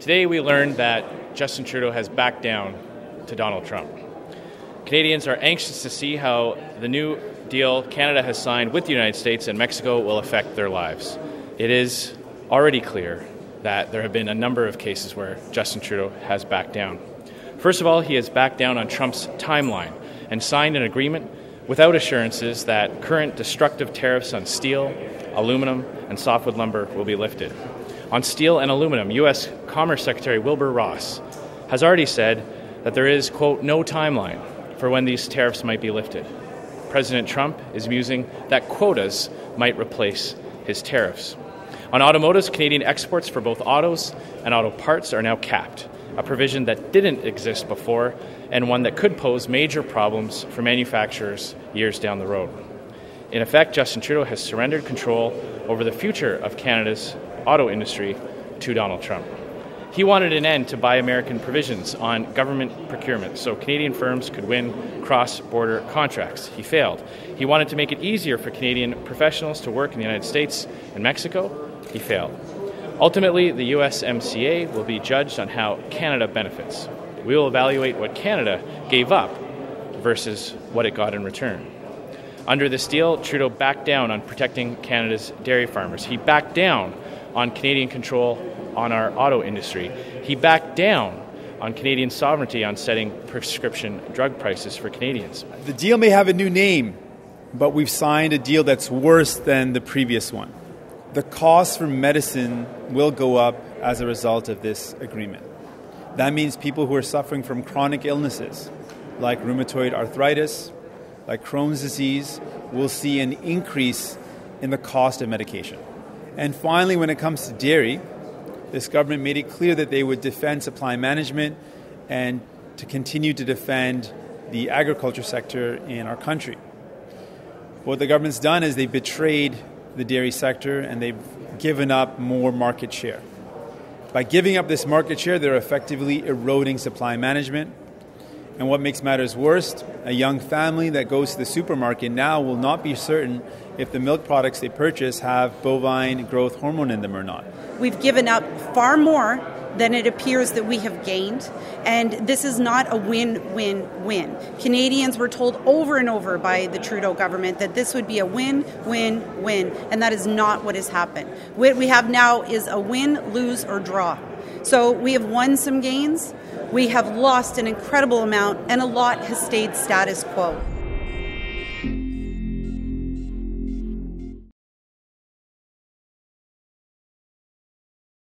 Today we learned that Justin Trudeau has backed down to Donald Trump. Canadians are anxious to see how the new deal Canada has signed with the United States and Mexico will affect their lives. It is already clear that there have been a number of cases where Justin Trudeau has backed down. First of all, he has backed down on Trump's timeline and signed an agreement without assurances that current destructive tariffs on steel, aluminum, and softwood lumber will be lifted. On steel and aluminum, U.S. Commerce Secretary Wilbur Ross has already said that there is, quote, no timeline for when these tariffs might be lifted. President Trump is musing that quotas might replace his tariffs. On automotives, Canadian exports for both autos and auto parts are now capped, a provision that didn't exist before and one that could pose major problems for manufacturers years down the road. In effect, Justin Trudeau has surrendered control over the future of Canada's auto industry to Donald Trump. He wanted an end to Buy American provisions on government procurement so Canadian firms could win cross-border contracts. He failed. He wanted to make it easier for Canadian professionals to work in the United States and Mexico. He failed. Ultimately, the USMCA will be judged on how Canada benefits. We will evaluate what Canada gave up versus what it got in return. Under this deal, Trudeau backed down on protecting Canada's dairy farmers. He backed down on Canadian control on our auto industry. He backed down on Canadian sovereignty on setting prescription drug prices for Canadians. The deal may have a new name, but we've signed a deal that's worse than the previous one. The cost for medicine will go up as a result of this agreement. That means people who are suffering from chronic illnesses like rheumatoid arthritis, like Crohn's disease, will see an increase in the cost of medication. And finally, when it comes to dairy, this government made it clear that they would defend supply management and to continue to defend the agriculture sector in our country. What the government's done is they've betrayed the dairy sector and they've given up more market share. By giving up this market share, they're effectively eroding supply management. And what makes matters worse, a young family that goes to the supermarket now will not be certain if the milk products they purchase have bovine growth hormone in them or not. We've given up far more than it appears that we have gained, and this is not a win-win-win. Canadians were told over and over by the Trudeau government that this would be a win-win-win, and that is not what has happened. What we have now is a win, lose, or draw. So we have won some gains, we have lost an incredible amount, and a lot has stayed status quo.